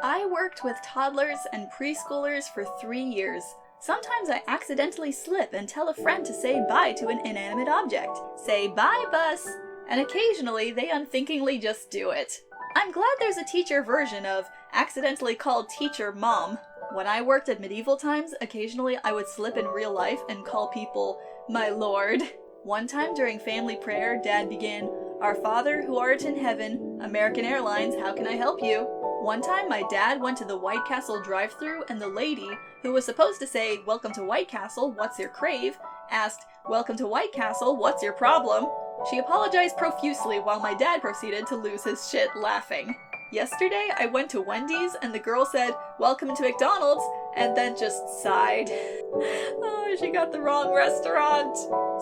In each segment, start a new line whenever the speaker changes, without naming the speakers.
I worked with toddlers and preschoolers for 3 years. Sometimes I accidentally slip and tell a friend to say bye to an inanimate object. Say bye, bus! And occasionally they unthinkingly just do it. I'm glad there's a teacher version of accidentally called teacher mom. When I worked at medieval times, occasionally I would slip in real life and call people my lord. One time during family prayer, Dad began, "Our Father who art in heaven, American Airlines, how can I help you?" One time my dad went to the White Castle drive-thru and the lady, who was supposed to say, "Welcome to White Castle, what's your crave?" asked, "Welcome to White Castle, what's your problem?" She apologized profusely while my dad proceeded to lose his shit laughing. Yesterday, I went to Wendy's and the girl said, "Welcome to McDonald's," and then just sighed. Oh, she got the wrong restaurant.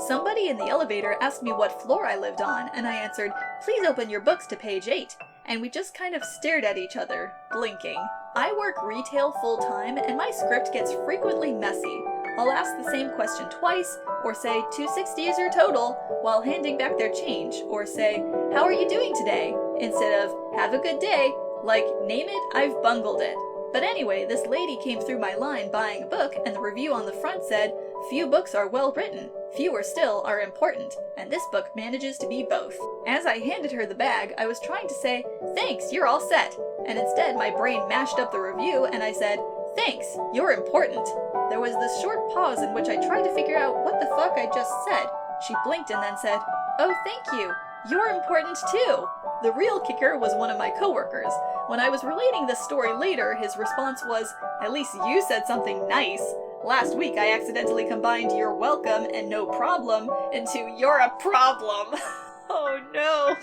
Somebody in the elevator asked me what floor I lived on, and I answered, "Please open your books to page 8. And we just kind of stared at each other, blinking. I work retail full-time, and my script gets frequently messy. I'll ask the same question twice, or say, "$260 is your total," while handing back their change, or say, "How are you doing today?" instead of, "Have a good day," like, name it, I've bungled it. But anyway, this lady came through my line buying a book, and the review on the front said, "Few books are well written. Fewer still are important, and this book manages to be both." As I handed her the bag, I was trying to say, "Thanks, you're all set," and instead my brain mashed up the review and I said, "Thanks, you're important." There was this short pause in which I tried to figure out what the fuck I just said. She blinked and then said, "Oh, thank you. You're important too." The real kicker was one of my coworkers. When I was relating this story later, his response was, "At least you said something nice. Last week I accidentally combined 'you're welcome' and 'no problem' into 'you're a problem.'" Oh no.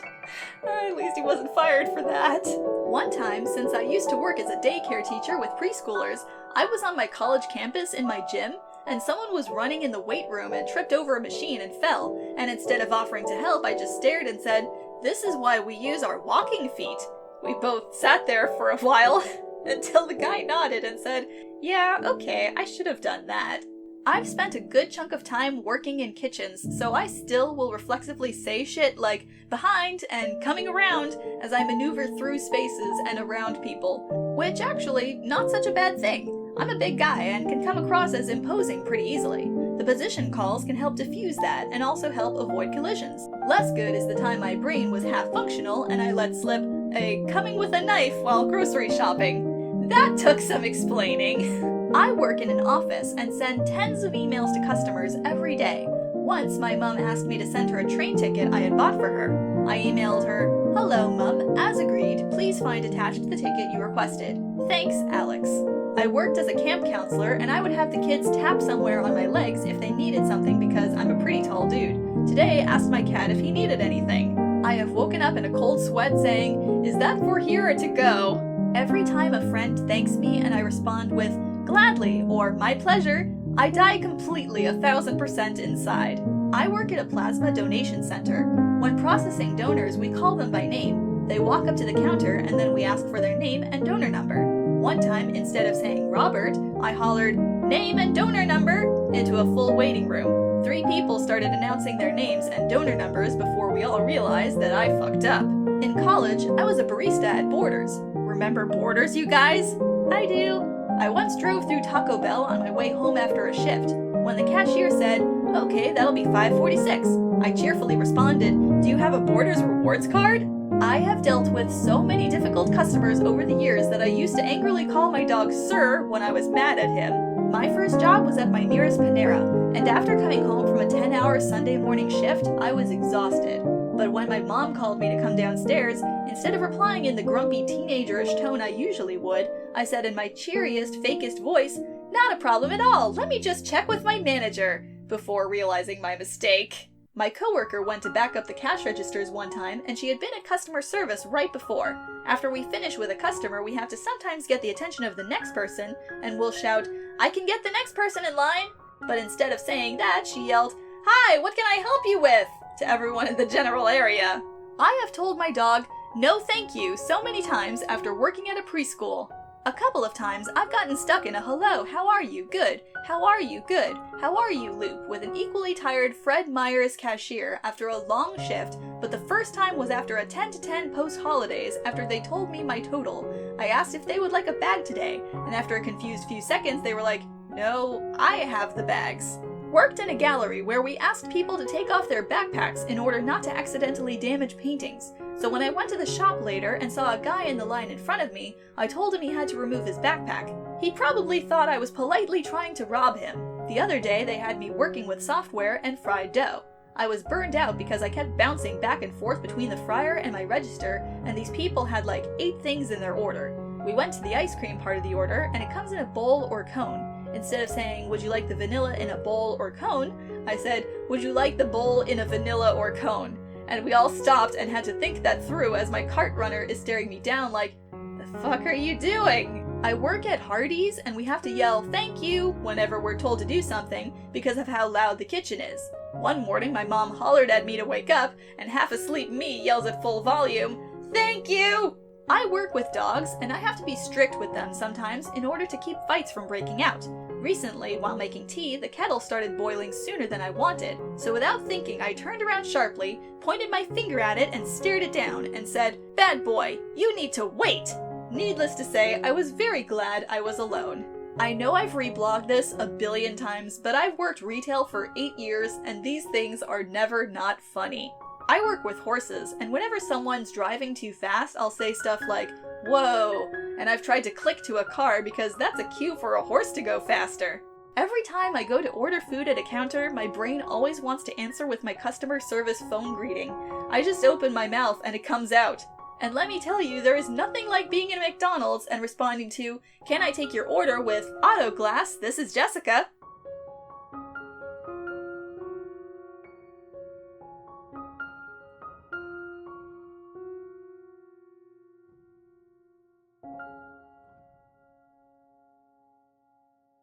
At least he wasn't fired for that. One time, since I used to work as a daycare teacher with preschoolers, I was on my college campus in my gym, and someone was running in the weight room and tripped over a machine and fell, and instead of offering to help, I just stared and said, "This is why we use our walking feet." We both sat there for a while until the guy nodded and said, "Yeah, okay, I should have done that." I've spent a good chunk of time working in kitchens, so I still will reflexively say shit like "behind" and "coming around" as I maneuver through spaces and around people. Which actually, not such a bad thing. I'm a big guy and can come across as imposing pretty easily. The position calls can help diffuse that and also help avoid collisions. Less good is the time my brain was half functional and I let slip a "coming with a knife" while grocery shopping. That took some explaining. I work in an office and send tens of emails to customers every day. Once, my mom asked me to send her a train ticket I had bought for her. I emailed her, "Hello, Mum. As agreed, please find attached the ticket you requested. Thanks, Alex." I worked as a camp counselor, and I would have the kids tap somewhere on my legs if they needed something because I'm a pretty tall dude. Today, I asked my cat if he needed anything. I have woken up in a cold sweat saying, "Is that for here or to go?" Every time a friend thanks me and I respond with, "Gladly," or "My pleasure," I die completely 1,000% inside. I work at a plasma donation center. When processing donors, we call them by name. They walk up to the counter and then we ask for their name and donor number. One time, instead of saying Robert, I hollered, "Name and donor number," into a full waiting room. 3 people started announcing their names and donor numbers before we all realized that I fucked up. In college, I was a barista at Borders. Remember Borders, you guys? I do. I once drove through Taco Bell on my way home after a shift. When the cashier said, "Okay, that'll be $5.46, I cheerfully responded, "Do you have a Borders rewards card?" I have dealt with so many difficult customers over the years that I used to angrily call my dog Sir when I was mad at him. My first job was at my nearest Panera, and after coming home from a 10-hour Sunday morning shift, I was exhausted. But when my mom called me to come downstairs, instead of replying in the grumpy teenager-ish tone I usually would, I said in my cheeriest, fakest voice, "Not a problem at all, let me just check with my manager," before realizing my mistake. My coworker went to back up the cash registers one time, and she had been at customer service right before. After we finish with a customer, we have to sometimes get the attention of the next person, and we'll shout, "I can get the next person in line!" But instead of saying that, she yelled, "Hi, what can I help you with?" to everyone in the general area. I have told my dog, "No thank you," so many times after working at a preschool. A couple of times I've gotten stuck in a hello, how are you, good, how are you, good, how are you loop with an equally tired Fred Meyer's cashier after a long shift, but the first time was after a 10 to 10 post-holidays after they told me my total. I asked if they would like a bag today, and after a confused few seconds they were like, no, I have the bags. Worked in a gallery where we asked people to take off their backpacks in order not to accidentally damage paintings. So when I went to the shop later and saw a guy in the line in front of me, I told him he had to remove his backpack. He probably thought I was politely trying to rob him. The other day they had me working with software and fried dough. I was burned out because I kept bouncing back and forth between the fryer and my register, and these people had like 8 things in their order. We went to the ice cream part of the order, and it comes in a bowl or cone. Instead of saying, would you like the vanilla in a bowl or cone, I said, would you like the bowl in a vanilla or cone? And we all stopped and had to think that through as my cart runner is staring me down like, the fuck are you doing? I work at Hardee's and we have to yell thank you whenever we're told to do something because of how loud the kitchen is. One morning my mom hollered at me to wake up, and half asleep me yells at full volume, thank you! I work with dogs, and I have to be strict with them sometimes in order to keep fights from breaking out. Recently, while making tea, the kettle started boiling sooner than I wanted, so without thinking I turned around sharply, pointed my finger at it and stared it down, and said, bad boy, you need to wait! Needless to say, I was very glad I was alone. I know I've reblogged this a billion times, but I've worked retail for 8 years, and these things are never not funny. I work with horses, and whenever someone's driving too fast, I'll say stuff like, whoa, and I've tried to click to a car because that's a cue for a horse to go faster. Every time I go to order food at a counter, my brain always wants to answer with my customer service phone greeting. I just open my mouth and it comes out. And let me tell you, there is nothing like being in McDonald's and responding to, can I take your order with, Auto Glass, this is Jessica.